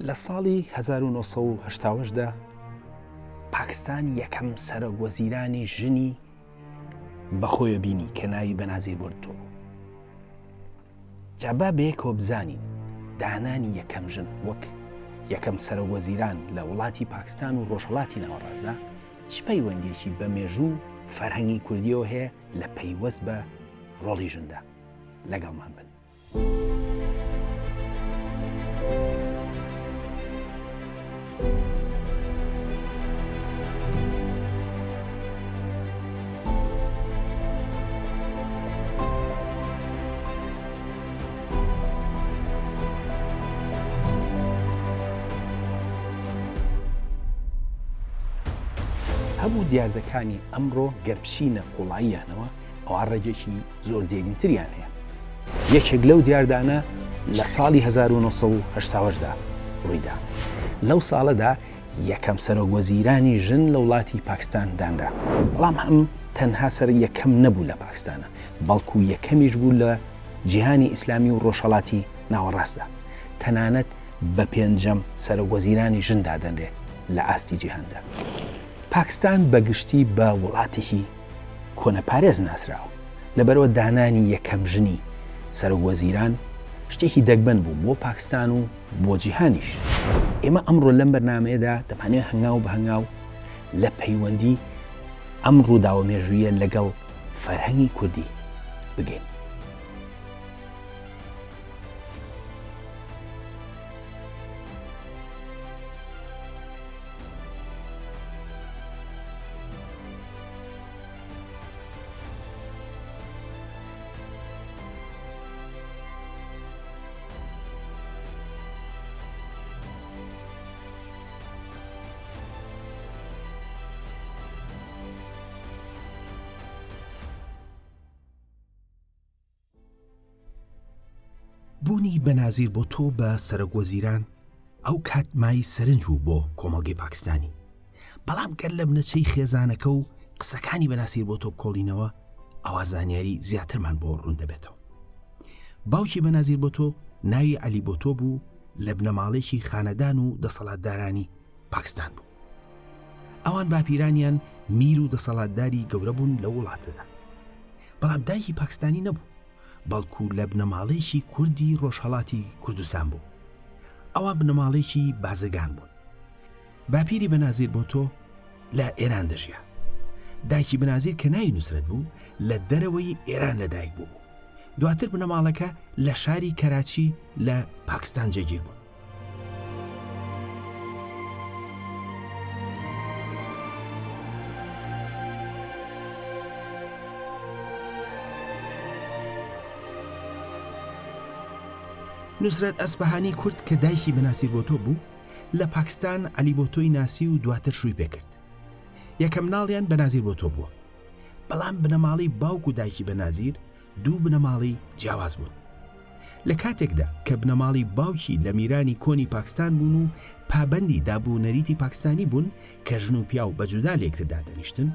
لە ساڵی 1970دا پاکستان یەکەم سەرۆکوەزیرانی ژنی بەخۆیە بینی کە ناوی بەنازیر بوردۆ. جابا بەیەکۆ بزانین دانانی یەکەم ژن وەک یەکەم سەرۆکوەزیران لە وڵاتی پاکستان و ڕۆژهەڵاتی ناوەڕاستدا چ پەیوەندیەکی بە مێژوو فەرهەنگی کوردیەوە هەیە لە پەیوەست بە ڕۆڵی ژندا. لەگەڵمان بن. هەموو دیاردەکانی ئەمڕۆ گەرپشینە قوڵاییانەوە ئەوە ڕێگێکی زۆر دێرینتریان هەیە. یەکێک لەو دیاردانە لە ساڵی 1970دا ڕوویدا. لەو ساڵەدا یەکەم سەرۆکوەزیرانی ژن لە وڵاتی پاکستان دانرا. بەڵام ئەم تەنها سەر یەکەم نەبوو لە پاکستانە، بەڵکو یەکەمیش بوو لە جیهانی ئیسلامی و ڕۆژهەڵاتی ناوەڕاستدا. تەنانەت بە پێنجەم سەرۆکوەزیرانی ژندا دەنرێ لە ئاستی جیهاندا. پاکستان بەگشتی بە وڵاتێکی کۆنەپارێز ناسراوە، لەبەرەوە دانانی یەکەم ژنی سەرۆکوەزیران شتێکی دەگبەن بوو بۆ پاکستان و بۆ جیهانیش. ئێمە ئەمڕۆ لەم بەرنامەیەدا دەمانێت هەنگاو بە هەنگاو لە پەیوەندی ئەم ڕووداوە مێژوویە لەگەڵ فەرهەنگی کوردی بگەین. بوونی بەنازیر بۆ تۆ بە سەرۆکوەزیران ئەو کات مای سەرنج بوو بۆ کۆمەڵگەی پاکستانی. بەڵام گەر لە بنەچەی خێزانەکە و قسەکانی بەنازیر بۆ تۆ بکۆڵینەوە ئەوە زانیاری زیاترمان بۆ ڕوون دەبێتەوە. باوکی بەنازیر بۆ تۆ ناوی عەلی بۆ تۆ بوو، لە بنەماڵێکی خانەدان و دەسەڵاتدارانی پاکستان بوو. ئەوان باپیرانیان میر و دەسەڵاتداری گەورە بوون لە وڵاتەدا. بەڵام دایکی پاکستانی نەبوو، بەڵکو لە بنەماڵێکی کوردی ڕۆژهەڵاتی کوردستان بوو. ئەوان بنەماڵێکی بازرگان بوون. باپیری بەنازیر بۆ تۆ لە ئێران دەژیا. دایکی بەنازیر کە ناوی نوسرەت بوو لە دەرەوەی ئێران لەدایک بوو. دواتر بنەماڵەکە لە شاری کەراچی لە پاکستان جێگیر بوو. نوسرەت ئەسپەهانی کورد کە دایکی بەنازیر بۆ تۆ بوو لە پاکستان عەلی بۆ تۆی ناسی و دواتر شووی پێکرد. یەکەم ناڵیان بەنازیر بۆ تۆ بووە. بەڵام بنەماڵی باوک و دایکی بەنازیر دوو بنەماڵی جیاواز بوون. لە کاتێکدا کە بنەماڵی باوکی لە میرانی کۆنی پاکستان بوون و پابەندی دابوونەریتی پاکستانی بوون کە ژن و پیا و بەجودا لە یەکتردا دەنیشتن،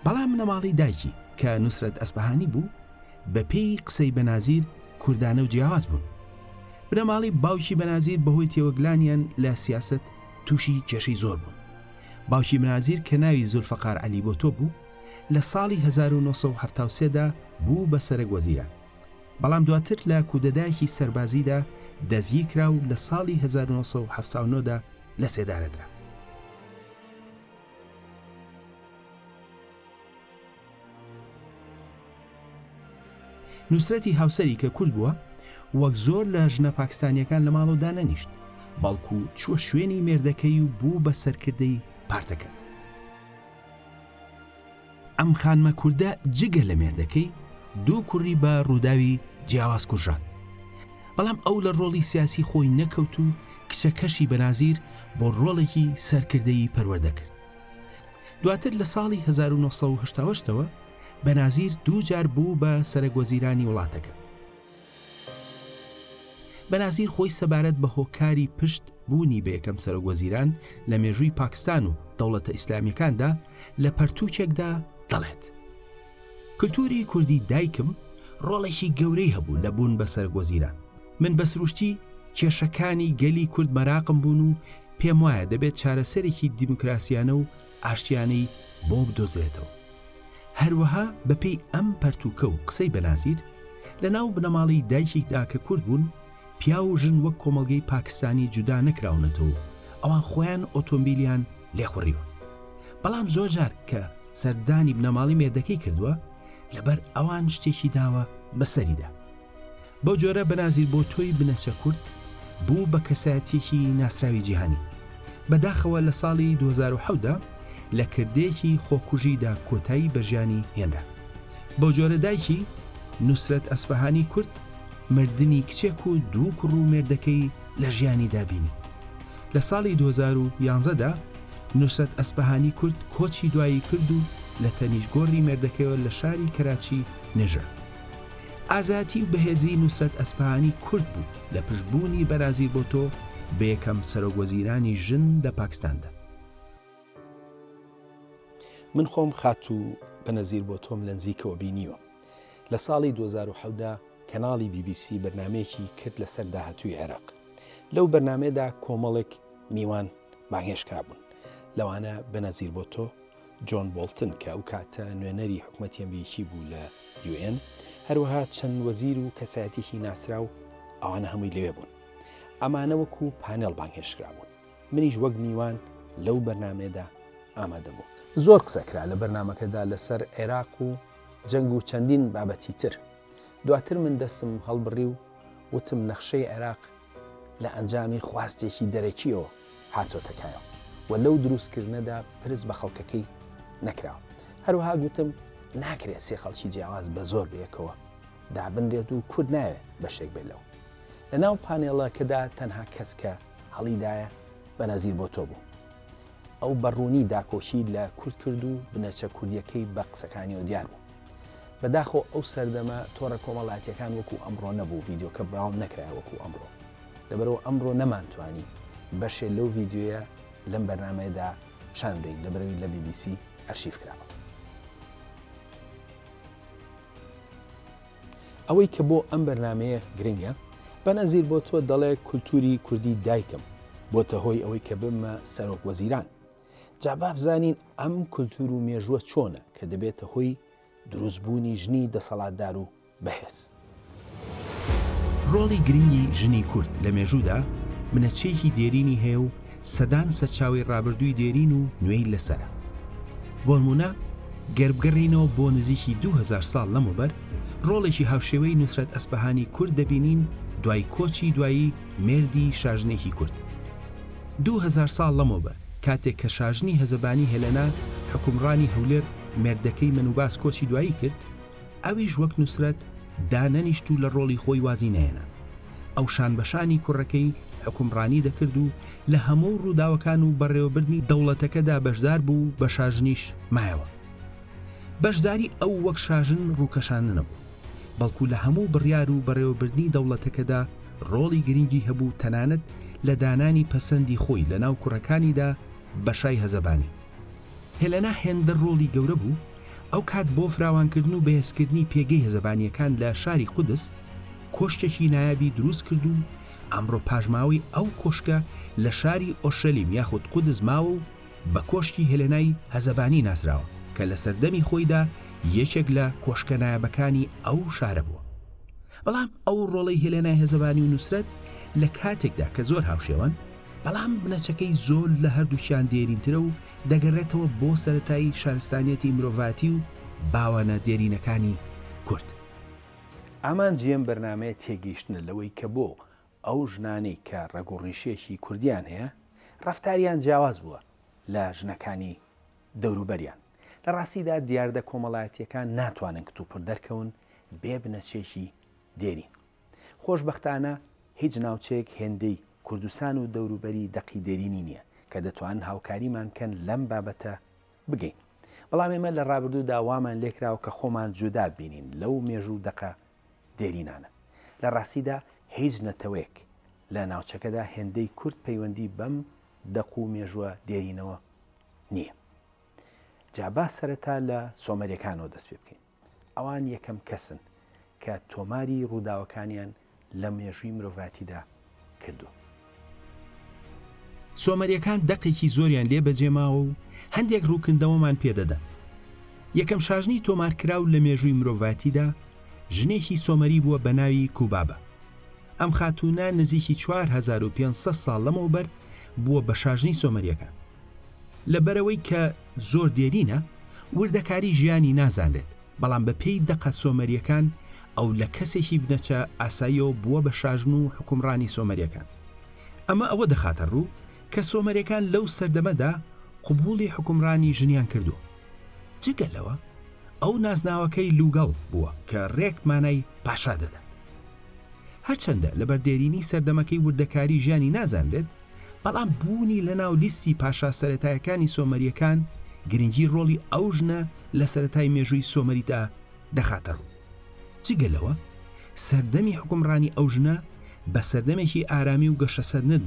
بەڵام بنەماڵی دایکی کە نوسرەت ئەسپەهانی بوو بە پێی قسەی بەنازیر کوردانە و جیاواز بوون. بنەماڵی باوکی بەنازیر بەهۆی تێوەگلانیان لە سیاست تووشی کێشەی زۆر بوون. باوکی بەنازیر کە ناوی زولفەقار عەلی بۆ تۆ بوو لە ساڵی 1973دا بوو بە سەرۆکوەزیران. بەڵام دواتر لە کودەدایەکی سەربازیدا دەستگیر کرا و لە ساڵی 1979دا لە سێدارەدرا. نوسرەتی هاوسەری کە کورد بووە وەک زۆر لە ژنە پاکستانیەکان لە ماڵەوەدا نەنیشت، بەڵکو چووە شوێنی مێردەکەی و بوو بە سەرکردەی پارتەکە. ئەم خانمە کووردە جگە لە مێردەکەی دوو کوڕی بە ڕووداوی جیاواز کوژان. بەڵام ئەو لە ڕۆڵی سیاسی خۆی نەکەوت و کچەکەشی بەنازیر بۆ ڕۆڵێکی سەرکردەی پەروەردە کرد. دواتر لە ساڵی 1970ەوە بەنازیر دوو جار بوو بە سەرۆکوەزیرانی وڵاتەکە. بەنازیر خۆی سەبارەت بە هۆکاری پشت بوونی بە یەکەم سەرۆکوەزیران لە مێژووی پاکستان و دەوڵەتە ئیسلامیەکاندا لە پەرتووکێکدا دەڵێت: کلتوری کوردی دایکم ڕۆڵێکی گەورەی هەبوو لە بوون بە سەرۆکوەزیران. من بە سروشتی کێشەکانی گەلی کورد مەراقم بوون و پێم وایە دەبێت چارەسەرێکی دیموکراسیانە و ئاشتیانەی بۆ بدۆزرێتەوە. هەروەها بەپێی ئەم پەرتوکە و قسەی بەنازیر لە ناو بنەماڵی دایکێکدا کە کورد بوون، پیا و ژن وەک کۆمەڵگەی پاکستانی جودا نەکراونەتەوە، ئەوان خۆیان ئۆتۆمبیلیان لێخوڕیوە. بەڵام زۆر جار کە سەردانی بنەماڵی مێردەکەی کردووە، لەبەر ئەوان شتێکی داوە بەسەریدا. بەو جۆرە بەنازیر بۆ تۆی بنەچە کورد بوو بە کەسایەتیەکی ناسراوی جیهانی. بەداخەوە لە ساڵی 2007دا لە کردەیەکی خۆکوژیدا کۆتایی بە ژیانی هێنرا. بەو جۆرە دایکی نوسرەت ئەسپەهانی کورد مردنی کچێک و دوو کوڕ و مێردەکەی لە ژیانی دابینی. لە ساڵی 2011دا نوسرەت ئەسپەهانی کورد کۆچی دوایی کرد و لە تەنیشگۆڕی مێردەکەیەوە لە شاری کەراچی نێژە. ئازاتی و بەهێزی نوسرەت ئەسپەهانی کورد بوو لە پشتبوونی بەنازیر بۆتۆ بە یەکەم سەرۆکوەزیرانی ژن لە پاکستاندا. من خۆم خات و بەنەزیر بۆ تۆم لە نزیکەوە بینیوە. لە ساڵی 2007دا کەناڵی BBC بەرنمەیەکی کرد لەسەر داهاتووی عێراق. لەو بەرنمەیەدا کۆمەڵێک میوان بانگهێشکرا بوون. لەوانە بەنەزیر بۆ تۆ، جۆن بۆڵتن کە ئەو کاتە نوێنەری حکوومەتی ئەمریکی بوو لە UN، هەروەها چەند وەزیر و کەسایەتێکی ناسرا و ئەوانە هەمووی لەوێ بوون. ئەمانە وەکو پانێڵ بانگهێشکرا بوون. منیش وەک میوان لەو بەرنمەیەدا ئامادە بوو. زۆر قسەکرا لە بەرنمەکەدا لەسەر عێراق و جەنگ و چەندین بابەتی تر. دواتر من دەستم هەڵبڕی و وتم نەخشەی عێراق لە ئەنجامی خواستێکی دەرەکیەوە هاتۆتەکایەوە و لەو دروستکردنەدا پرس بە خەڵکەکەی نەکراوە. هەروەها گوتم ناکرێت سێ خەڵکی جیاواز بە زۆر بەیەکەوە دابنرێت و کورد ناوێت بەشێک بێت لەو. لە ناو پانێڵەکەدا تەنها کەس کە هەڵیدایە بەنەزیر بۆ تۆ بوو. ئەو بەڕوونی داکۆشی لە کورد کرد و بنەچە کوردیەکەی بە قسەکانیەوە دیار بوو. بەداخۆ ئەو سەردەمە تۆڕە کۆمەڵاتیەکان وەکو ئەمڕۆ نەبوو، ڤیدیۆکە براون نەکرا وەکو ئەمڕۆ. لەبەرەوە ئەمڕۆ نەمانتوانی بەشێ لەو ڤیدیۆیە لەم بەرنمەیەدا شاندەین لەبەرەوەی لە BBC ئەرشیف کراوە. ئەوەی کە بۆ ئەم بەرنمەیە گرنگە، بەنەزیر بۆ تۆ دەڵێ کولتوری کوردی دایکم بۆتە هۆی ئەوەی کە بمە سەرۆک وەزیران. جا با بزانین ئەم کولتور و مێژووە چۆنە کە دەبێتە هۆی دروستبوونی ژنی دەسەڵاتدار و بەهێز. ڕۆڵی گرنگی ژنی کورد لە مێژوودا منەچەیەکی دێرینی هەیە و سەدان سەرچاوی ڕابردووی دێرین و نوێی لەسرە. بۆ نمونە گەربگەڕینەوە بۆ نزیکی 2000 ساڵ لەمەوبەر ڕۆڵێکی هاوشێوەی نوسرەت ئەسپەهانی کورد دەبینین دوای کۆچی دوایی مێردی شاژنێکی کورد. 2000 ساڵ لەمەوبەر کاتێک کە شاژنی هەزەبانی هێلەنا حکومڕانی هەولێر مێردەکەی منوباس کۆچی دوایی کرد، ئەویش وەک نوسرەت دانەنیشت و لە ڕۆڵی خۆی وازی نەهێنا. ئەو شانبەشانی کوڕەکەی حکومڕانی دەکرد و لە هەموو ڕووداوەکان و بەڕێوەبردنی دەوڵەتەکەدا بەشدار بوو، بە شاژنیش مایەوە. بەشداری ئەو وەک شاژن ڕووکەشانە نەبوو، بەڵکو لە هەموو بڕیار و بەڕێوەبردنی دەوڵەتەکەدا ڕۆڵی گرنگی هەبوو، تەنانەت لە دانانی پەسەندی خۆی لە ناو کوڕەکانیدا بەشای هەزەبانی. هێلەنا هێندە ڕۆڵی گەورە بوو. ئەو کات بۆ فراوانکردن و بەهێزکردنی پێگەی هەزەبانیەکان لە شاری قودس کۆشتێکی نایابی دروست کرد و ئەمڕۆ پاژماوەی ئەو کۆشکە لە شاری ئۆشەلیم یاخود قودس ماوە و بە کۆشکی هێلەنای هەزەبانی ناسراوە کە لە سەردەمی خۆیدا یەکێک لە کۆشکە نایابەکانی ئەو شارە بووە. بەڵام ئەو ڕۆڵەی هێلەنای هەزەبانی و نوسرەت لە کاتێکدا کە زۆر هاوشێوەن، بەڵام بنەچەکەی زۆر لە هەردووشیان دێرینترە و دەگەڕێتەوە بۆ سەرەتایی شارستانیەتی مرۆڤاتی و باوانە دێرینەکانی کورد. ئامان جێم بەرنمەیە تێگەیشتنە لەوەی کە بۆ ئەو ژنانەی کە ڕەگۆڕیشێکی کوردیان هەیە ڕەفتاریان جیاواز بووە لە ژنەکانی دەوروبەریان. لە ڕاستیدا دیاردە کۆمەڵایەتیەکان ناتوانن کتوپڕ دەرکەون بێ بنەچێکی دێرین. خۆشبەختانە هیچ ناوچەیەک هێندەی کوردستان و دەوروبەری دەقی دێرینی نییە کە دەتوانن هاوکاریمان کەن لەم بابەتە بگەین. بەڵام ئێمە لە ڕابردوودا وامان لێکراوە کە خۆمان جودا بینین لەو مێژوو دەقە دێرینانە. لە ڕاستیدا هیچ نەتەوەیەک لە ناوچەکەدا هێندەی کورد پەیوەندی بەم دەق و مێژووە دێرینەوە نییە. جابا سەرەتا لە سۆمەریەکانەوە دەست پێ بکەین. ئەوان یەکەم کەسن کە تۆماری ڕووداوەکانیان لە مێژووی مرۆڤاتیدا کردو. سۆمەریەکان دەقێکی زۆریان لێ بەجێماوە و هەندێک ڕووکردەوەمان پێدەدەن. یەکەم شاژنی تۆمارکراو لە مێژووی مرۆڤاتیدا ژنێکی سۆمەری بووە بە ناوی کوبابە. ئەم خاتوونە نزیکی 4500 ساڵ لەمەوبەر بووە بە شاژنی سۆمەریەکان. لەبەرەوەی کە زۆر دێرینە وردەکاری ژیانی نازانرێت، بەڵام بە پێی دەقە سۆمەریەکان ئەو لە کەسێکی بنەچە ئاساییەوە بووە بە شاژن و حکومڕانی سۆمەریەکان. ئەمە ئەوە دەخاتە ڕوو کە سۆمەریەکان لەو سەردەمەدا قبوڵی حکومڕانی ژنیان کردو. جگەلەوە ئەو نازناوەکەی لوگەڵ بووە کە ڕێک مانای پاشا دەدات. هەرچەندە لە بەردێرینی سەردەمەکەی وردەکاری ژیانی نازانرێت، بەڵام بوونی لە ناو لیستی پاشا سەرەتایەکانی سۆمەریەکان گرنگی ڕۆڵی ئەو ژنە لە سەرەتای مێژووی سۆمەریدا دەخاتە ڕوو. جگەلەوە سەردەمی حکومڕانی ئەو ژنە بە سەردەمێکی ئارامی و گەشەسەردن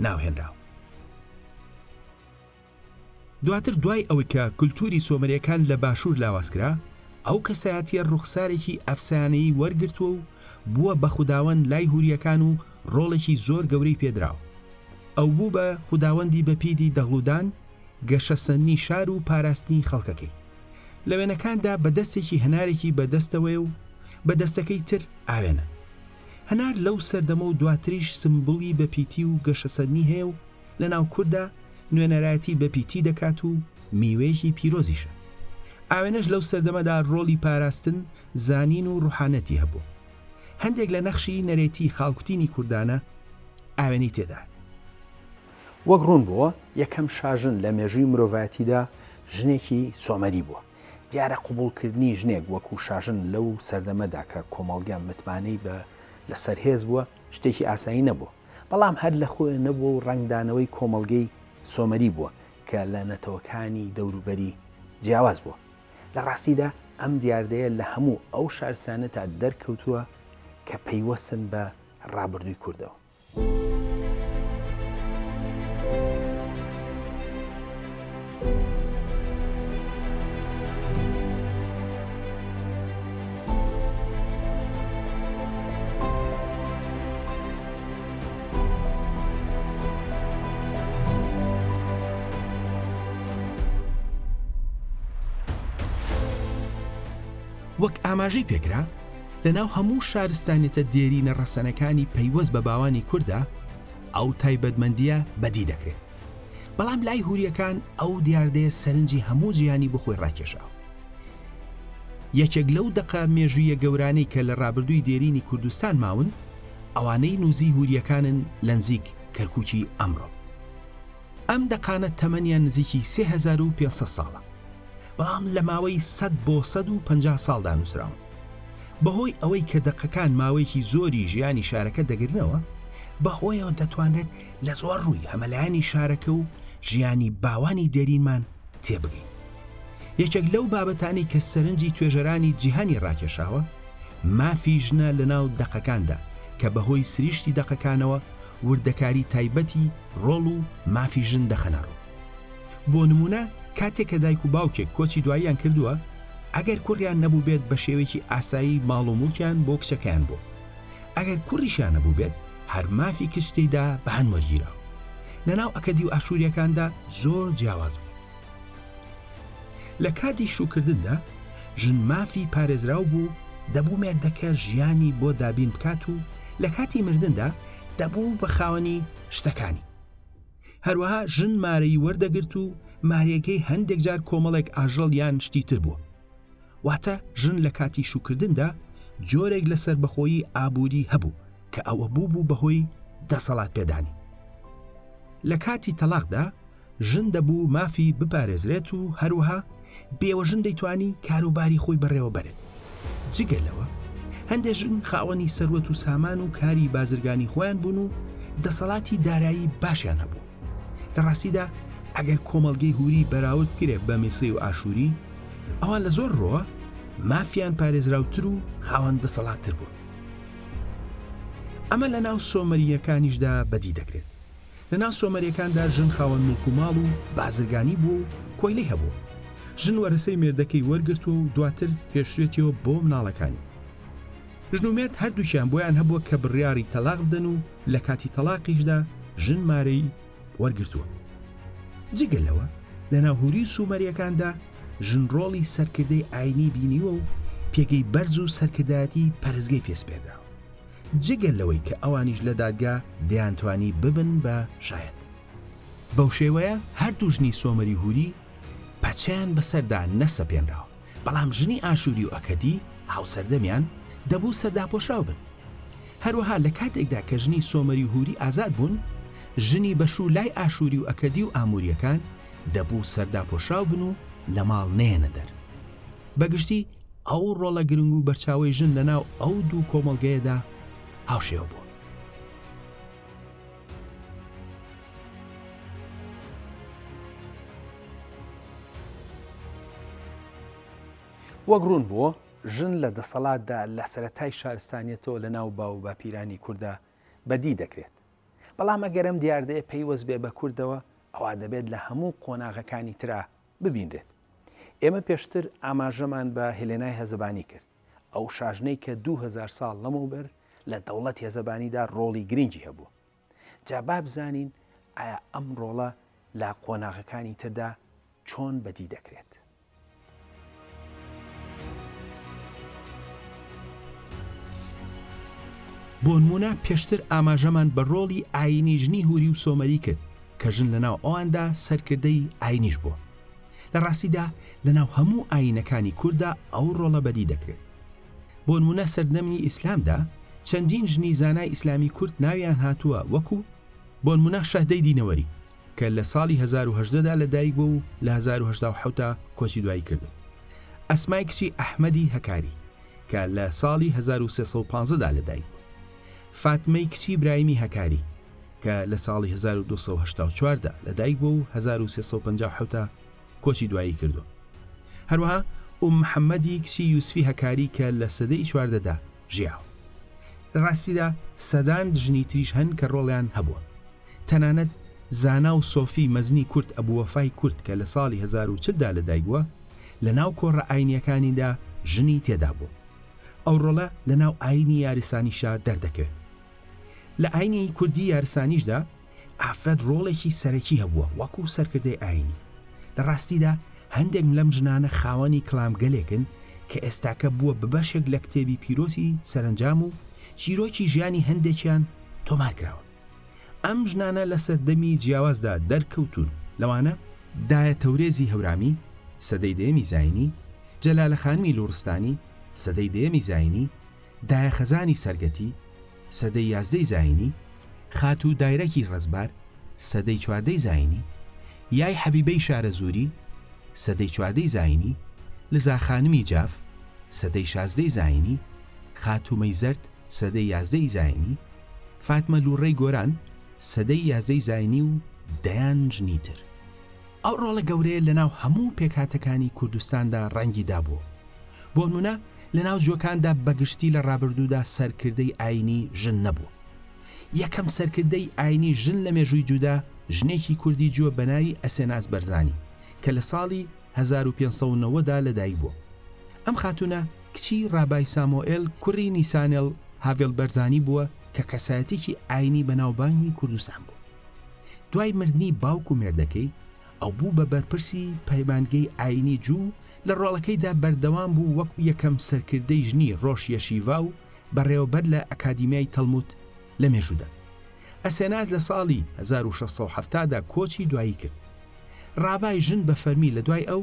ناوهێنراوە. دواتر دوای ئەوەی کە کولتوری سۆمەریەکان لە باشوور لاوازکرا، ئەو کەسایەتیە ڕوخسارێکی ئەفسانەی وەرگرتووە و بووە بە خوداوەند لای هوریەکان و ڕۆڵێکی زۆر گەورەی پێدراوە. ئەو بوو بە خوداوەندی بەپیدی دەغڵودان، گەشەسەنی شار و پاراستنی خەڵکەکەی. لە وێنەکاندا بە دەستێکی هەنارێکی بەدەستەوەی و بە دەستەکەی تر ئاوێنە. هەنار لەو سەردەمە و دواتریش سمبوڵی بەپیتی و گەشەسەنی هەیە و لە ناو کووردا نوێنەرایەتی بەپیتی دەکات و میوەیەکی پیرۆزیشە. ئاوێنەش لەو سەردەمەدا ڕۆڵی پاراستن، زانین و ڕوحانەتی هەبوو. هەندێک لە نەخشی نەرێتی خاڵکوتینی کوردانە ئاوێنی تێدا. وەک ڕوون بووە یەکەم شاژن لە مێژووی مرۆڤایەتیدا ژنێکی سۆمەری بووە. دیارە قبولکردنی ژنێک وەکو شاژن لەو سەردەمەدا کە کۆمەڵگە متمانەی بە لەسەر هێز بووە شتێکی ئاسایی نەبووە، بەڵام هەر لە خۆی نەبووە و ڕنگدانەوەی کۆمەڵگەی سۆمەری بووە کە لە نەتەوەکانی دەوروبەری جیاواز بووە. لە ڕاستیدا ئەم دیاردەیە لە هەموو ئەو شارستانە تا دەرکەوتووە کە پەیوەستن بە ڕابردووی کوردەوە. وەک ئاماژەی پێکرا لە ناو هەموو شارستانێتە دێرینە ڕەسەنەکانی پەیوەست بە باوانی کووردا ئەو تایبەتمەندیە بەدی دەکرێت، بەڵام لای هوریەکان ئەو دیاردەیە سەرنجی هەموو جیانی بخۆی ڕاکێشاوە. یەکێک لەو دەقە مێژوویە گەورانەی کە لە ڕابردووی دێرینی کوردستان ماون ئەوانەی نووزی هوریەکانن لە نزیک کەرکووکی ئەمڕۆ. ئەم دەقانە تەمەنیان نزیکی 3500 ساڵە، بەڵام لە ماوەی 100 بۆ 150 ساڵدا نووسراون. بەهۆی ئەوەی کە دەقەکان ماوەیەکی زۆری ژیانی شارەکە دەگرنەوە، بەهۆیەوە دەتوانرێت لە زۆر ڕووی هەمەلایانی شارەکە و ژیانی باوانی دێرینمان تێبگەین. یەکێک لەو بابەتانی کە سەرنجی توێژەرانی جیهانی ڕاکێشاوە مافی ژنە لە ناو دەقەکاندا کە بەهۆی سریشتی دەقەکانەوە وردەکاری تایبەتی ڕۆڵ و مافی ژن دەخەنەڕۆ. بۆ نمونە کاتێک کە دایک و باوکێک کۆچی دواییان کردووە، ئەگەر کوڕیان نەبوو بێت بە شێوەیەکی ئاسایی ماڵ و موڵکیان بۆ کچەکەیان بوو. ئەگەر کوڕیشیان نەبوو بێت هەر مافی کچتەیدا بەهەن وەرگیراوە. لەناو ئەکەدی و ئاشووریەکاندا زۆر جیاواز بوو. لە کاتی شوکردندا ژن مافی پارێزراو بوو، دەبوو مێردەکە ژیانی بۆ دابین بکات و لە کاتی مردندا دەبوو بە خاوەنی شتەکانی. هەروەها ژن مارەی وەردەگرت و مارێگەی هەندێک جار کۆمەڵێک ئاژەڵ یان شتی تر بووە. واتە ژن لە کاتی شوکردندا جۆرێک لە سەربەخۆیی ئابووری هەبوو کە ئەوە بوو بەهۆی دەسەڵات پێدانی. لە کاتی تەلاقدا ژن دەبوو مافی بپارێزرێت و هەروەها بێوە ژن دەیتوانی کاروباری خۆی بەڕێوە بەرێت. جگەلەوە هەندێک ژن خاوەنی سەروەت و سامان و کاری بازرگانی خۆیان بوون و دەسەڵاتی دارایی باشیان هەبوو. لە ڕاستیدا ئەگەر کۆمەڵگەی هوری بەراورد کرێت بە میسری و ئاشووری، ئەوان لە زۆر ڕۆوە مافیان پارێزراوتر و خاوەن دەسەڵاتتر بوون. ئەمە لە ناو سۆمەریەکانیشدا بەدی دەکرێت. لە ناو سۆمەریەکاندا ژن خاوەن مڵک و ماڵ و بازرگانی بوو و کۆیلەی هەبوو. ژن وەرەسەی مێردەکەی وەرگرتووە و دواتر پێشوێتیەوە بۆ مناڵەکانی. ژن و مێرد هەردووشیان بۆیان هەبووە کە بڕیاری تەلاق بدەن و لە کاتی تەلاقیشدا ژن مارەی وەرگرتووە. جگەل لەوە لە ناوهوری سومەریەکاندا ژن ڕۆڵی سەرکردەی ئاینی بینیوە و پێگەی بەرز و سەرکردایەتی پەرزگەی پێسپێدراوە، جگەل لەوەی کە ئەوانیش لە دادگا دەیانتوانی ببن بە شایەت. بەو شێوەیە هەردوو ژنی سۆمەری هوری پاچیان بەسەردا نەسەپێنراوە، بەڵام ژنی ئاشووری و ئەکەدی هاوسەردەمیان دەبوو سەرداپۆشراو بن. هەروەها لە کاتێکدا کە ژنی سۆمەری هوری ئازاد بوون، ژنی بەشوو لای ئاشووری و ئەکەدی و ئاموریەکان دەبوو سەرداپۆشراو بن و لە ماڵ نێنە دەر. بەگشتی ئەو ڕۆڵە گرنگ و بەرچاوی ژن لەناو ئەو دوو کۆمەڵگەیەدا هاوشێوە بووە. وەک ڕوون بووە ژن لە دەسەڵاتدا لە سەرەتای شارستانیەتەوە لە ناو باو باپیرانی کووردا بەدی دەکرێت. بەڵام ئەگەرم دیاردەیە پێیوەست بێ بە کوردەوە ئەوا دەبێت لە هەموو قۆناغەکانی ترا ببینرێت. ئێمە پێشتر ئاماژەمان بە هێلێنای هەزەبانی کرد، ئەو شاژنەی کە 2000 ساڵ لەمەوبەر لە دەوڵەت هێزەبانیدا ڕۆڵی گرنگی هەبوو. جا با بزانین ئایا ئەم ڕۆڵە لە قۆناغەکانی تردا چۆن بەدی دەکرێت. بۆ نمونە پێشتر ئاماژەمان بە ڕۆڵی ئاینی ژنی هوری و سۆمەری کرد کە ژن لەناو ئەواندا سەرکردەی ئاینیش بووە. لە ڕاستیدا لەناو هەموو ئاینەکانی کووردا ئەو ڕۆڵە بەدی دەکرێت. بۆ نمونە سەردەمی ئیسلامدا چەندین ژنی زانای ئیسلامی کورد ناویان هاتووە وەکو بۆ نمونە شەهدەی دینەوەری کە لە ساڵی 1970دا لەدایک بوو و لە 1970 کۆچی دوایی کردو. ئەسمای کچی ئەحمەدی هەکاری کە لە ساڵی 1315دا لەدایک بوو. فاتمەی کچی برایمی هەکاری کە لە ساڵی 1284دا لەدایک بوو و 1350 کۆچی دوایی کردو. هەروەها محەممەدی کچی یوسفی هەکاری کە لە سەدەی چواردەدا ژیاوە. لە ڕاستیدا سەدان ژنی تریش هەن کە ڕۆڵیان هەبووە. تەنانەت زانا و سۆفی مەزنی کورد ئەبووەفای کورد کە لە ساڵی 1940دا لەدایک بووە لە ناو کۆڕە ئاینیەکانیدا ژنی تێدا بوو. ئەو ڕۆڵە لە ناو ئاینی یاریسانیشا دەردەکەوێت. لە ئاینی کوردی یارسانیشدا ئافرەت ڕۆڵێکی سەرەکی هەبووە وەکو سەرکردەی ئاینی. لە ڕاستیدا هەندێک لەم ژنانە خاوەنی کڵامگەلێکن کە ئێستاکە بووە ببەشێک لە کتێبی پیرۆسی سەرنجام و چیرۆکی ژیانی هەندێکیان تۆمار کراوە. ئەم ژنانە لە سەردەمی جیاوازدا دەرکەوتون، لەوانە دایە تەورێزی هەورامی سەدەی دەیەمی زاینی، جەلالە خانمی لوڕستانی سەدەی دەیەمی زاینی، دایە خەزانی سەرگەتی سەدەی 11 زاینی، خاتوو دایرەکی ڕزبار سەدەی 14 زاینی، یای حەبیبەی شارە زووری سەدەی 14 زاینی، لزا خانمی جاف سەدەی 16 زاینی، خاتومەی زەرد سەدەی 11 زاینی، فاتمە لوڕەی گۆران سەدەی 11 زاینی و دەیان ژنی تر. ئەو ڕۆڵە گەورەیە لەناو هەموو پێکهاتەکانی کوردستاندا ڕەنگی دابووە. بۆ نمونە لەناو جۆکاندا بەگشتی لە ڕابردوودا سەرکردەی ئاینی ژن نەبووە. یەکەم سەرکردەی ئاینی ژن لە مێژووی جوودا ژنێکی کوردی جووە بەناوی ئەسێناس بەرزانی کە لە ساڵی 1590دا لەدایک بووە. ئەم خاتونە کچی ڕابای سامۆئێل کوڕی نیسانێل هاڤێل بەرزانی بووە کە کەسایەتێکی ئاینی بەناوبانگی کوردستان بوو. دوای مردنی باوک و مێردەکەی ئەو بوو بە بەرپرسی پەیمانگەی ئاینی جوو لە ڕۆڵەکەیدا بەردەوام بوو وەکو یەکەم سەرکردەی ژنی ڕۆژ یەشیڤا و بەڕێوەبەر لە ئەکادیمیای تەلمود لە مێژوودا. ئەسێناز لە ساڵی 1670دا کۆچی دوایی کرد. ڕابای ژن بە فەرمی لە دوای ئەو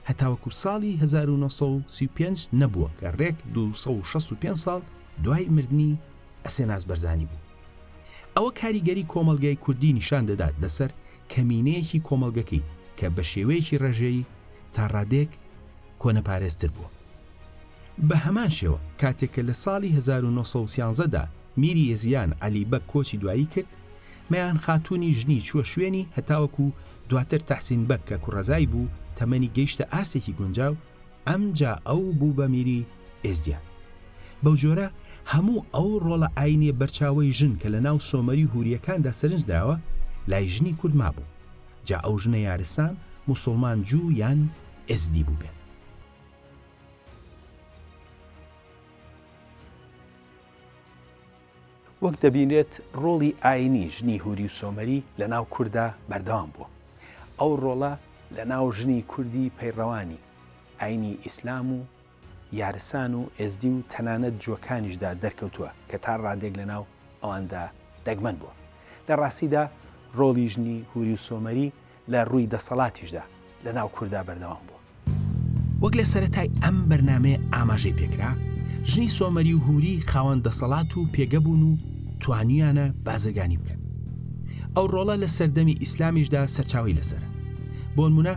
هەتاوەکو ساڵی 1935 نەبووە کە ڕێک 265 ساڵ دوای مردنی ئەسێناز بەرزانی بوو. ئەوە کاریگەری کۆمەڵگەی کوردی نیشان دەدات لەسەر کەمینەیەکی کۆمەڵگەکەی کە بە شێوەیەکی ڕێژەیی تا ڕادێک کۆنەپارێزتر بووە. بە هەمان شێوە کاتێککە لە ساڵی 1930دا میری ێزیان عەلیبەک کۆچی دوایی کرد، مەیان خاتوونی ژنی چووە شوێنی هەتاوەکو دواتر تەحسین بەک کە کوڕەزای بوو تەمەنی گەیشتە ئاسێکی گونجاو، ئەمجا ئەو بوو بە میری ئێزدیان. بەو جۆرە هەموو ئەو ڕۆڵە ئاینێ بەرچاوی ژن کە لە ناو سۆمەری هوریەکاندا سەرنج داوە لای ژنی کورد مابوو، جا ئەو ژنە یارستان موسڵمان جوو یان ئێزدی بوو بێت. وەک دەبینێت ڕۆڵی ئاینی ژنی هوری و سۆمەری لە ناو کووردا بەردەوام بووە. ئەو ڕۆڵە لە ناو ژنی کوردی پەیڕەوانی ئاینی ئیسلام و یارسان و ئێزدی و تەنانەت جوەکانیشدا دەرکەوتووە کە تا ڕادێک لە ناو ئەواندا دەگمەن بووە. لە ڕاستیدا ڕۆڵی ژنی هوری و سۆمەری لە ڕووی دەسەڵاتیشدا لە ناو کووردا بەردەوام بووە. وەک لە سەرەتای ئەم بەرنامەیە ئاماژەی پێکرا، ژنی سۆمەری و هوری خاوەن دەسەڵات و پێگەبوون و توانیانە بازرگانی بکەن. ئەو ڕۆڵە لە سەردەمی ئیسلامیشدا سەرچاوی لەسەرە. بۆ نمونە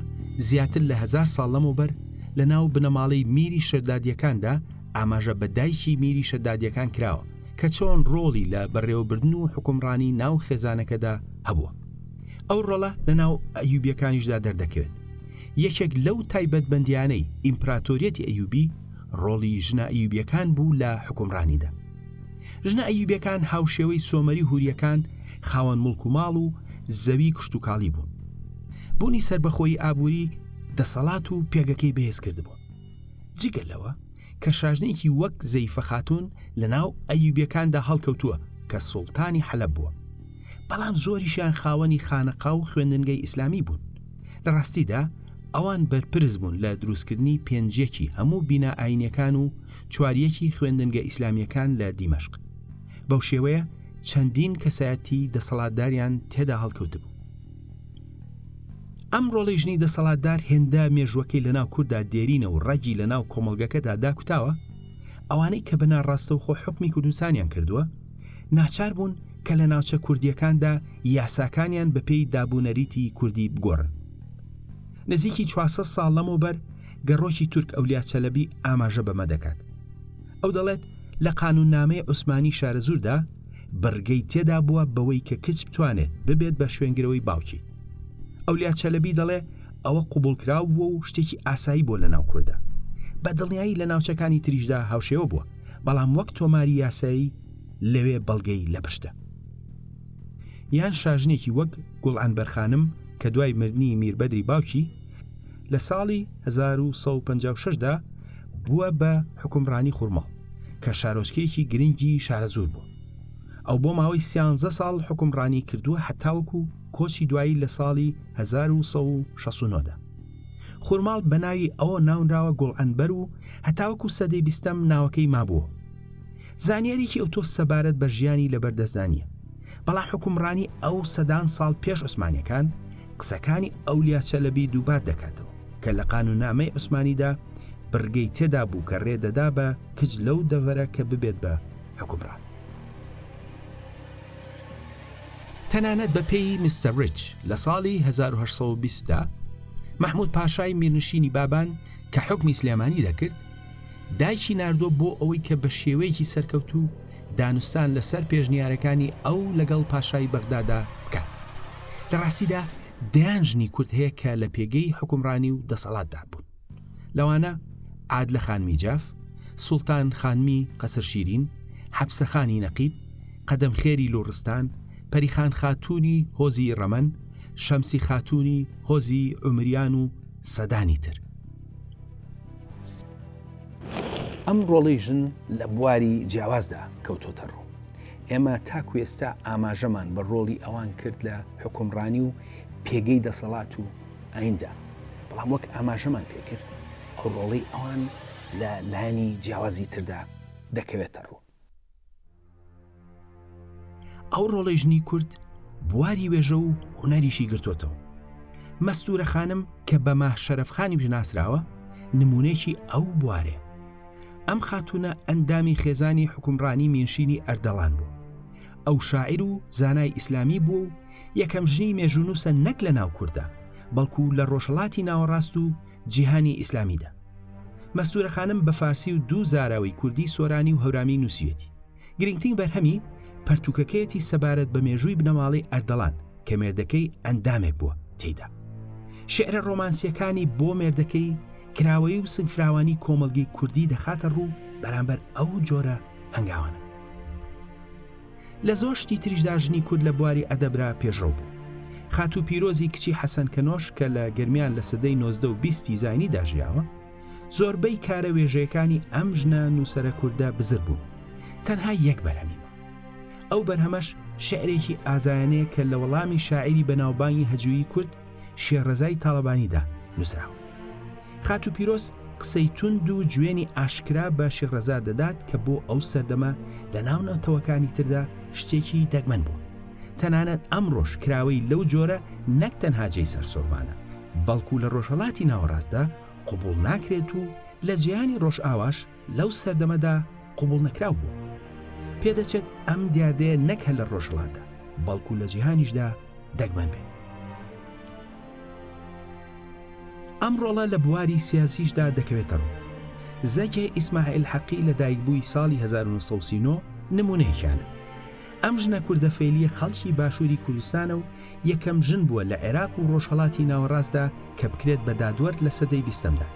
زیاتر لە 1000 ساڵ لەمەوبەر لە ناو بنەماڵەی میری شەردادیەکاندا ئاماژە بە دایکی میری شەردادیەکان کراوە کە چۆن ڕۆڵی لە بەڕێوەبردن و حکومڕانی ناو خێزانەکەدا هەبووە. ئەو ڕۆڵە لە ناو ئەیوبیەکانیشدا دەردەکەوێت. یەکێک لەو تایبەتبەندیانەی ئیمپراتۆریەتی ئەیوبی ڕۆڵی ژنە ئەیوبیەکان بوو لە حکومڕانیدا. ژنە ئەیوبیەکان هاوشێوەی سۆمەری هوریەکان خاوەن مڵک و ماڵ و زەوی کشت و کاڵی بوون. بوونی سربەخۆی ئابووری دەسەڵات و پێگەکەی بەهێز کردبوو. جگەل لەوە کە شاژنێکی وەک زەیفە خاتون لە ناو ئەیوبیەکاندا هەڵکەوتووە کە سوڵتانی حەلەب بووە. بەڵام زۆریشیان خاوەنی خانەقا و خوێندنگەی ئیسلامی بوون. لە ڕاستیدا ئەوان بەرپرس بوون لە دروستکردنی پێنجێکی هەموو بینا ئاینیەکان و چواریەکی خوێندنگە ئیسلامیەکان لە دیمەشق. بەو شێوەیە چەندین کەسایەتی دەسەڵاتداریان تێدا هەڵکەوت بوو. ئەم ڕۆڵی ژنی دەسەڵاتدار هێندە مێژوەکەی لە ناو کووردا دێرینە و ڕەگی لە ناو کۆمەڵگەکەدا داکوتاوە، ئەوانەی کە بەناڕاستە و خۆ حکمی کوردستانیان کردووە ناچار بوون کە لە ناوچە کوردیەکاندا یاساکانیان بەپێی دابوونەریتی کوردی بگۆڕن. نزیکی 400 ساڵ لەمەوبەر گەڕۆکی تورک ئەولیا چەلەبی ئاماژە بەمە دەکات. ئەو دەڵێت لە قانوننامەی عوسمانی شارەزوردا بەرگەی تێدا بووە بەوەی کە کچ بتوانێت ببێت بە شوێنگرەوەی باوکی. ئەولیا چەلەبی دەڵێ ئەوە قوبوڵکراو بووە و شتێکی ئاسایی بۆ لە ناو کووردا. بە دڵنیایی لە ناوچەکانی تریشدا هاوشێوە بووە، بەڵام وەک تۆماری یاسایی لەوێ بەڵگەی لە پشتە. یان شاژنێکی وەک گوڵعنبەر خانم کە دوای مردنی میربەدری باوکی لە ساڵی 1156دا بووە بە حکومڕانی خوڕماڵ کە شارۆچکەیەکی گرنگی شارەزور بوو. ئەو بۆ ماوەی 13 ساڵ حکومڕانی کردووە هەتاوەکو کۆچی دوایی لە ساڵی 1169دا. خوڕماڵ بە ناوی ئەوە ناونراوە گوڵعنبەر و هەتاوەکو سەدەی 20م ناوەکەی مابووە. زانیاریکی ئەو تۆ سەبارەت بە ژیانی لەبەردەستدانیە، بەڵام حکومڕانی ئەو سەدان ساڵ پێش عوسمانیەکان قسەکانی ئەولیا چەلەبی دووبات دەکاتەوە کە لە قانوننامەی عوسمانیدا بڕگەی تێدا بوو کە ڕێدەدا بە کچ لەو دەڤەرە کە ببێت بە حکومڕان. تەنانەت بە پێی میستەر ریچ لە ساڵی 1820دا مەحموود پاشای میرنشینی بابان کە حکمی سلێمانی دەکرد دایکی ناردۆ بۆ ئەوەی کە بە شێوەیەکی سەرکەوتو دانوستان لەسەر پێشنیارەکانی ئەو لەگەڵ پاشای بەغدادا بکات. لە ڕاستیدا دەیان ژنی کورد هەیە کە لە پێگەی حکومڕانی و دەسەڵاتدا بوون. لەوانە عادلە خانمی جاف، سوڵتان خانمی قەسر شیرین، حەبسەخانی نەقیب، قەدەم خێری لۆڕستان، پەریخان خاتوونی هۆزی ڕەمەن، شەمسی خاتوونی هۆزی عومریان و سەدانی تر. ئەم ڕۆڵی ژن لە بواری جیاوازدا کەوتۆتە ڕوو. ئێمە تاکو ئێستا ئاماژەمان بە ڕۆڵی ئەوان کرد لە حکومڕانی و پێگەی دەسەڵات و ئایندا، بەڵام وەک ئاماژەمان پێکرد ئەو ڕۆڵی ئەوان لە لایەنی جیاوازی تردا دەکەوێتە ڕوو. ئەو ڕۆڵی ژنی کورد بواری وێژە و هونەریشی گرتوتەوە. مەستورە خانم کە بە ماه شەرەفخانی بژناسراوە نمونێکی ئەو بوارێ. ئەم خاتونە ئەندامی خێزانی حکومڕانی مینشینی ئەردەڵان بوو. ئەو شاعیر و زانای ئیسلامی بوو و یەکەم ژنی مێژوونووسە نەک لە ناو کووردا بەڵکو لە ڕۆژهەڵاتی ناوەڕاست و جیهانی ئیسلامیدا. مەستورە خانم بە فارسی و دوو زاراوی کوردی سۆرانی و هەورامی نووسیەتی. گرنگترین بەرهەمی پەرتوکەکەیەتی سەبارەت بە مێژووی بنەماڵی ئەردەڵان کە مێردەکەی ئەندامێک بووە تێیدا. شعرە ڕۆمانسیەکانی بۆ مێردەکەی کراوەی و سنگفراوانی کۆمەڵگەی کوردی دەخاتە ڕوو بەرامبەر ئەو جۆرە هەنگاوانە. لە زۆر شتی تریشدا ژنی کورد لە بواری ئەدەبرا پێشڕەو بوو. خاتوو پیرۆزی کچی حەسەن کەنۆش کە لە گەرمیان لە سەدەی 19 و 20 زاینی داژیاوە، زۆربەی کارە وێژەیەکانی ئەم ژنە نووسەرە کووردە بزر بوون. تەنها یەک بەرهەمی ئەو بەرهەمەش شعرێکی ئازایانەیە کە لە وەڵامی شاعیری بەناوبانگی هەجووی کورد شێرڕەزای تاڵەبانیدا نووسراوە. خاتو پیرۆز قسەی توند و گوێنی ئاشکرا بە شێرڕەزا دەدات کە بۆ ئەو سەردەمە لە ناو ناوتەوەکانی تردا شتێکی دەگمەن بوو. تەنانەت ئەمڕۆژ کراوەی لەو جۆرە نەک تەنها جێی سەرسۆربانە، بەڵکو لە ڕۆژهەڵاتی ناوەڕاستدا قوبوڵ ناکرێت و لە جیهانی ڕۆژئاواش لەو سەردەمەدا قوبوڵ نەکراو بوو. پێدەچێت ئەم دیاردەیە نەک هەر لە ڕۆژهەڵاتدا بەڵکو لە جیهانیشدا دەگمەن بێت. ئەم ڕۆڵە لە بواری سیاسیشدا دەکەوێتە ڕوو. زەکێ ئیسماعیل حەقی لە دایکبووی ساڵی 1939 نمونەیەکیانە. ئەم ژنە کوردە فێلیە خەڵکی باشووری کوردستانە و یەکەم ژن بووە لە عێراق و ڕۆژهەڵاتی ناوەڕاستدا کە بکرێت بە دادوەر لە سەدەی 20دا.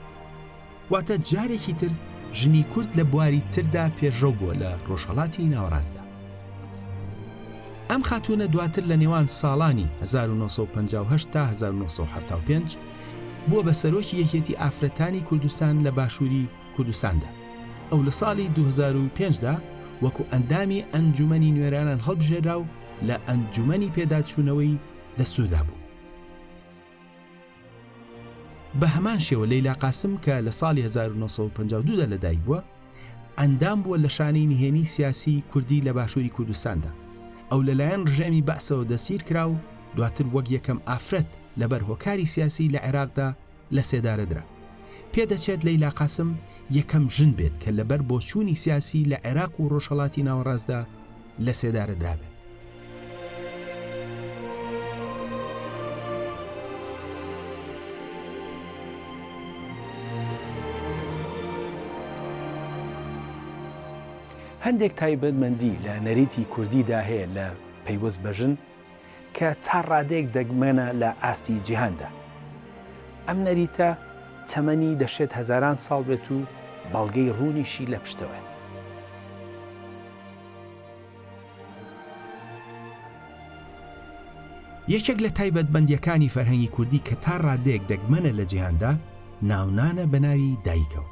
واتە جارێکی تر ژنی کورد لە بواری تردا پێشڕەو بووە لە ڕۆژهەڵاتی ناوەڕاستدا. ئەم خاتوونە دواتر لە نێوان ساڵانی 1958 تا 1975 بووە بە سەرۆکی یەکێتی ئافرەتانی کوردستان لە باشووری کوردستاندا. ئەو لە ساڵی 2005دا وەکو ئەندامی ئەنجومەنی نوێرانان هەڵبژێرا و لە ئەنجومەنی پێداچوونەوەی دەستوودا بوو. بە هەمان شێوە لەیلا قاسم کە لە ساڵی 1952دا لەدایک بووە، ئەندام بووە لە شانەی نهێنی سیاسی کوردی لە باشووری کوردستاندا. ئەو لەلایەن ڕژێمی بەعسەوە دەسیر کرا و دواتر وەک یەکەم ئافرەت لەبەر هۆکاری سیاسی لە عێراقدا لە سێدارەدرا. پێدەچێت لەیلا قاسم یەکەم ژن بێت کە لەبەر بۆچوونی سیاسی لە عێراق و ڕۆژهەڵاتی ناوەڕاستدا لە سێدارەدرا بێت. هەندێک تایبەتمەندی لە نەریتی کوردیدا هەیە لە پەیوەست بەژن کە تا ڕادێک دەگمەنە لە ئاستی جیهاندا. ئەم نەریتە تەمەنی دەشێت هەزاران ساڵ بێت و بەڵگەی ڕوونیشی لە پشتەوە. یەکێک لە تایبەتمەندیەکانی فەرهەنگی کوردی کە تا ڕادێک دەگمەنە لە جیهاندا ناونانە بە ناوی دایکەوە.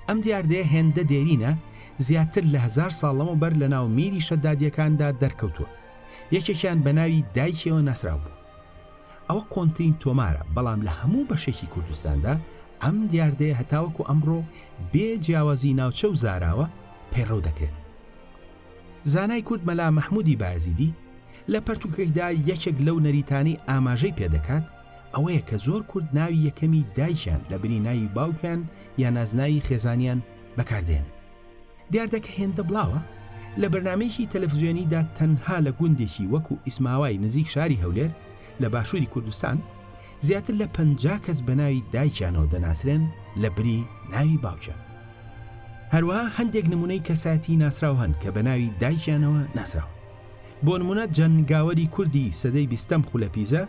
ئەم دیاردەیە هێندە دێرینە زیاتر لە 1000 ساڵەمە بەر لە ناو میری شەدادیەکاندا دەرکەوتووە. یەکێکیان بە ناوی دایکەوە ناسراو بوو. ئەوە کۆنترین تۆمارە، بەڵام لە هەموو بەشێکی کوردستاندا ئەم دیاردەیە هەتاوەکو ئەمڕۆ بێ جیاوازی ناوچە و زاراوە پەیڕەو دەکرێت. زانای کورد مەلا مەحموودی بایەزیدی لە پەرتوکەیدا یەکێک لەو نەریتانەی ئاماژەی پێدەکات ئەوەیە کە زۆر کورد ناوی یەکەمی دایکیان لە بری ناوی باوکیان یا نازناوی خێزانیان بەکاردێنن. دیاردەکە هێندە بڵاوە لە بەرنامەیەکی تەلەڤیزیۆنیدا تەنها لە گوندێکی وەکو ئیسماوای نزیک شاری هەولێر لە باشووری کوردستان زیاتر لە 50 کەس بە ناوی دایکیانەوە دەناسرێن لە بری ناوی باوکیان. هەروەها هەندێک نمونەی کەساتی ناسراو هەن کە بە ناوی دایکیانەوە ناسراوە. بۆ نمونە جەنگاوەری کوردی سەدەی 20م خولەپیزە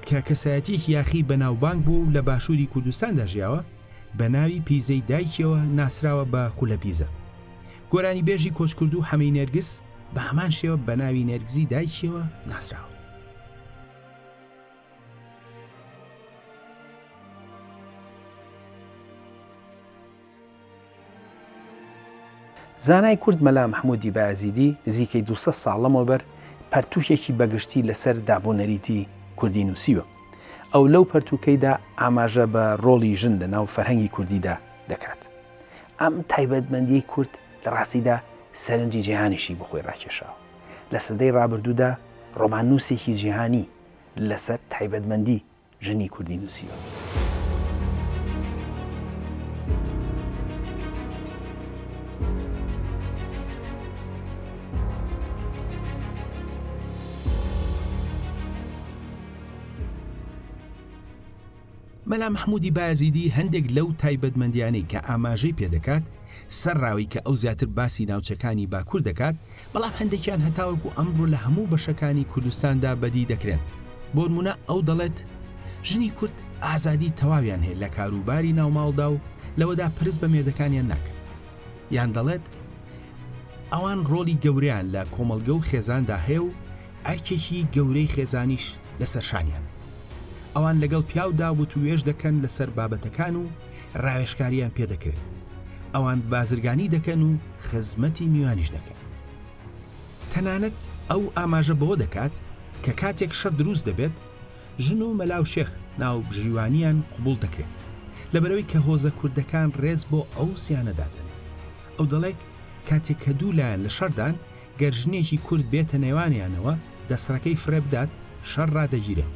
کە کەسایەتیەکی یاخی بەناوبانگ بوو لە باشووری کوردستاندا ژیاوە بە ناوی پیزەی دایکیەوە ناسراوە بە خولەپیزە. گۆرانی بێژی کۆچکورد و هەمەی نێرگس بە هەمان شێوە بە ناوی نێرگزی دایکیەوە ناسراوە. زانای کورد مەلا مەحموودی بایەزیدی نزیکەی 200 ساڵەمە بەر پەرتوکێکی بەگشتی لەسەر دابوونەریتی کوردی نووسیوە. ئەو لەو پەرتوکەیدا ئاماژە بە ڕۆڵی ژن لە ناو فەرهەنگی کوردیدا دەکات. ئەم تایبەتمەندی کورد لە ڕاستیدا سەرنجی جیهانیشی بخۆی ڕاکێشاوە. لە سەدەی ڕابردوودا ڕۆماننووسێکی جیهانی لەسەر تایبەتمەندی ژنی کوردی نووسیوە. مەلا مەحموودی بایەزیدی هەندێک لەو تایبەتمەندیانەی کە ئاماژەی پێدەکات سەرڕاوی کە ئەو زیاتر باسی ناوچەکانی باکوور دەکات، بەڵام هەندێکیان هەتاوەکو ئەمڕۆ لە هەموو بەشەکانی کوردستاندا بەدی دەکرێن. بۆ نمونە ئەو دەڵێت ژنی کورد ئازادی تەواویان هەیە لە کاروباری ناوماڵدا و لەوەدا پرس بە مێردەکانیان ناکەن. یان دەڵێت ئەوان ڕۆڵی گەورەیان لە کۆمەڵگە و خێزاندا هەیە و ئەرکێکی گەورەی خێزانیش لەسەر شانیان. ئەوان لەگەڵ پیاودا وتوێژ دەکەن لەسەر بابەتەکان و ڕاوێژکاریان پێدەکرێت. ئەوان بازرگانی دەکەن و خزمەتی میوانیش دەکەن. تەنانەت ئەو ئاماژە بۆ دەکات کە کاتێک شەڕ دروست دەبێت ژن و مەلا و شێخ ناو بژیوانیان قبول دەکرێت لەبەرەوەی کە هۆزە کوردەکان ڕێز بۆ ئەو سیانەدادن. ئەو دەڵێک کاتێک کە دوو لایەن لە شەردان گەر ژنێکی کورد بێتە نێوانیانەوە دەسڕەکەی فرێ بدات شەڕ ڕادەگیرێت.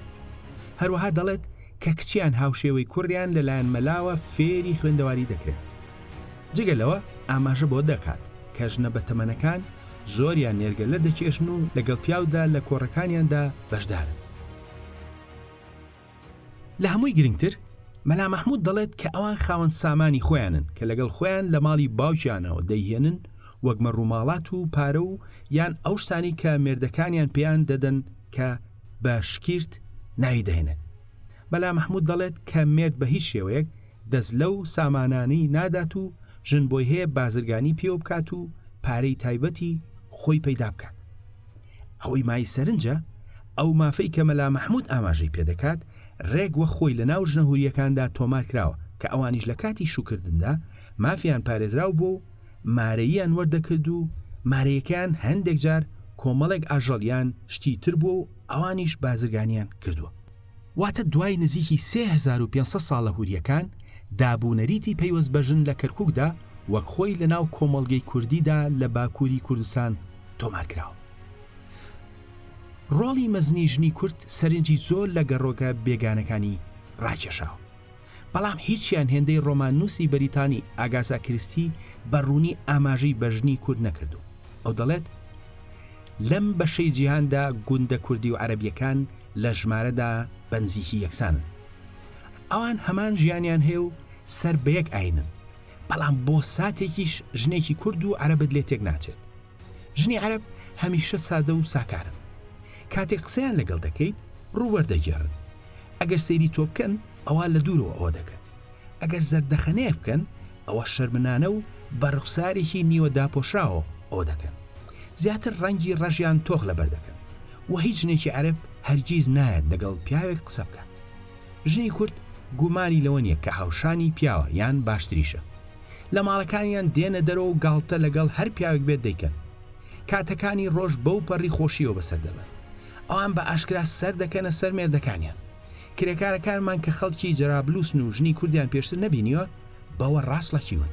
هەروەها دەڵێت کە کچیان هاوشێوەی کوڕیان لەلایەن مەلاوە فێری خوێندەواری دەکرێت. جگەلەوە ئاماژە بۆ دەکات کە ژنە بەتەمەنەکان زۆریان نێرگەلە دەکێشن و لەگەڵ پیاودا لە کۆڕەکانیاندا بەشدارن. لە هەمووی گرنگتر مەلا مەحموود دەڵێت کە ئەوان خاوەن سامانی خۆیانن کە لەگەڵ خۆیان لە ماڵی باوکیانەوە دەیهێنن وەک مەڕووماڵات و پارە و یان ئەو شتانی کە مێردەکانیان پێیان دەدەن کە بە شکیرت ناوی دەهێنن. مەلا مەحموود دەڵێت کە مێرد بە هیچ شێوەیەک دەست لەو سامانانەی نادات و ژن بۆی هەیە بازرگانی پێوە بکات و پارەی تایبەتی خۆی پەیدا بکات. ئەوەی مای سەرنجە ئەو مافەی کە مەلا مەحموود ئاماژەی پێدەکات ڕێک وە خۆی لە ناو ژنە هوریەکاندا تۆمار کراوە کە ئەوانیش لە کاتی شوکردندا مافیان پارێزراو بۆ مارەییان وەردەکرد و مارەیەکان هەندێک جار کۆمەڵێک ئاژەڵیان شتی تر بوو و ئەوانیش بازرگانیان کردووە. واتە دوای نزیکی 3500 ساڵ لە هوریەکان دابوونەریتی پەیوەست بەژن لە کەرکووکدا وەک خۆی لە ناو کۆمەڵگەی کوردیدا لە باکووری کوردستان تۆمار کراوە. ڕۆڵی مەزنی ژنی کورد سەرنجی زۆر لە گەڕۆکە بێگانەکانی ڕاکێشاوە. بەڵام هیچیان هێندەی ڕۆماننووسی بەریتانی ئاگاسا کریستی بەڕوونی ئاماژەی بە ژنی کورد نەکردو. ئەو دەڵێت لەم بەشەی جیهاندا گوندە کوردی و عەرەبیەکان لە ژمارەدا بەنزیکی یەکسانن. ئەوان هەمان ژیانیان هەیە و سەر بە یەک ئاینن، بەڵام بۆ ساتێکیش ژنێکی کورد و عەرەبت لێ تێک ناچێت. ژنی عەرەب هەمیشە سادە و ساکارن. کاتێک قسەیان لەگەڵ دەکەیت ڕوووەردەگێڕن. ئەگەر سەیری تۆ بکەن ئەوە لە دوورەوە ئەوە دەکەن. ئەگەر زەردەخەنەیە بکەن ئەوە شەرمنانە و بە ڕوخسارێکی نیوە داپۆشراوە ئەوە دەکەن. زیاتر ڕەنگی ڕەژیان تۆخ لەبەر دەکەن و هیچ ژنێکی عەرەب هەرگیز نایەت لەگەڵ پیاوێک قسە بکە. ژنی کورد گومانی لەوە نییە کە هاوشانی پیاوە یان باشتریشە. لە ماڵەکانیان دێنە دەرەوە و گاڵتە لەگەڵ هەر پیاوێک بێت دەیکەن. کاتەکانی ڕۆژ بەو پەڕی خۆشیەوە بەسەر دەبن. ئەوان بە ئاشکرا سەر دەکەنە سەر مێردەکانیان. کرێکارەکانمان کە خەڵکی جەرابلوسن و ژنی کوردیان پێشتر نەبینیوە بەوە ڕاستڵەکیون.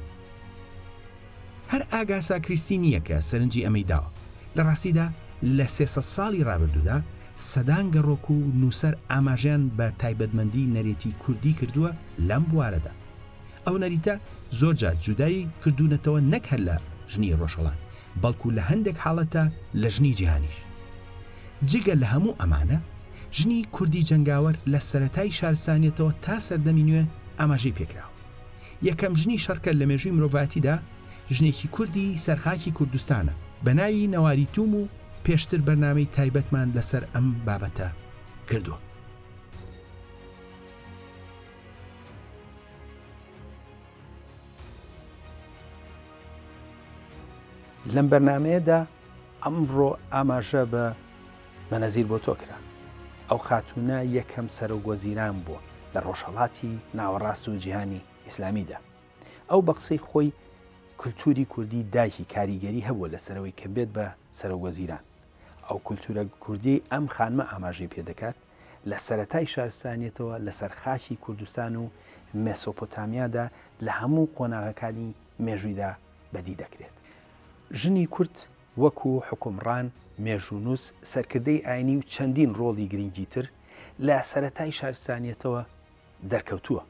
هەر ئاگاسا کریستی نییە کە سەرنجی ئەمەی داوە. لە ڕاستیدا لە 300 ساڵی ڕابردوودا سەدان گەڕۆک و نووسەر ئاماژیان بە تایبەتمەندی نەرێتی کوردی کردووە لەم بوارەدا. ئەو نەریتە زۆر جات جودایی کردوونەتەوە نەک هەر لە ژنی ڕۆژهەڵات بەڵکو لە هەندێک حاڵەتە لە ژنی جیهانیش. جگە لە هەموو ئەمانە ژنی کوردی جەنگاوەر لە سەرەتای شارستانیەتەوە تا سەردەمی نوێ ئاماژەی پێکراوە. یەکەم ژنی شەڕکە لە مێژووی مرۆڤاتیدا ژنێکی کوردی سەرخاکی کوردستانە بە ناوی نەواری توم و پێشتر بەرنامەی تایبەتمان لەسەر ئەم بابەتە کردووە. لەم بەرنامەیەدا ئەمڕۆ ئاماژە بە بەنەزیر بۆ تۆ کرا. ئەو خاتونە یەکەم سەرۆگوەزیران بووە لە ڕۆژهەڵاتی ناوەڕاست و جیهانی ئیسلامیدا. ئەو بە قسەی خۆی کولتوری کوردی دایکی کاریگەری هەبووە لەسەرەوەی کە بێت بە سەرۆگوەزیران. ئەو کولتورە کوردی ئەم خانمە ئاماژەی پێدەکات لە سەرەتای شارستانیەتەوە لەسەر خاکی کوردستان و مێسۆپۆتامیادا لە هەموو قۆناغەکانی مێژوویدا بەدی دەکرێت. ژنی کورد وەکو حکومڕان، مێژوونووس، سەرکردەی ئاینی و چەندین ڕۆڵی گرنگی تر لە سەرەتای شارستانیەتەوە دەرکەوتووە.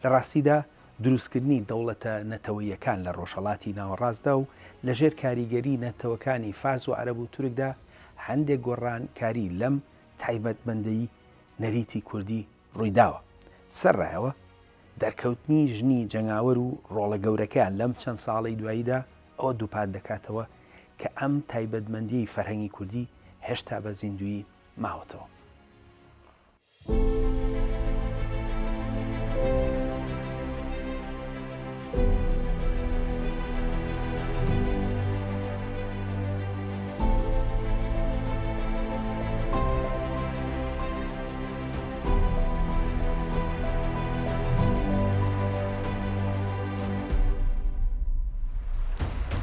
لە ڕاستیدا دروستکردنی دەوڵەتە نەتەوەیەکان لە ڕۆژهەڵاتی ناوەڕاستدا و لەژێر کاریگەری نەتەوەکانی فارس و عەرەب و تورکدا هەندێک گۆڕانکاری لەم تایبەتمەندەی نەریتی کوردی ڕوویداوە. سەرڕایەوە دەرکەوتنی ژنی جەنگاوەر و ڕۆڵە گەورەکەیان لەم چەند ساڵی دواییدا ئەوە دووپات دەکاتەوە کە ئەم تایبەتمەندی فەرهەنگی کوردی هێشتا بە زیندوی ماوەتەوە.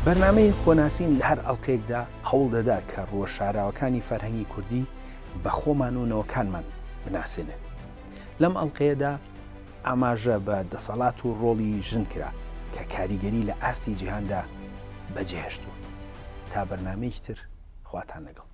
بەرنامەی خۆناسین لە هەر ئەڵلقەیەکدا هەوڵ دەدا کە ڕۆژشاراوەکانی فەرهەنگی کوردی بە خۆمان و نەوەکانمان بناسێنێت. لەم ئەڵلقەیەدا ئاماژە بە دەسەڵات و ڕۆڵی ژن کرا کە کاریگەری لە ئاستی جیهاندا بەجێهێشتووە. تا بەرنامەیەکی تر خواتان لەگەڵ.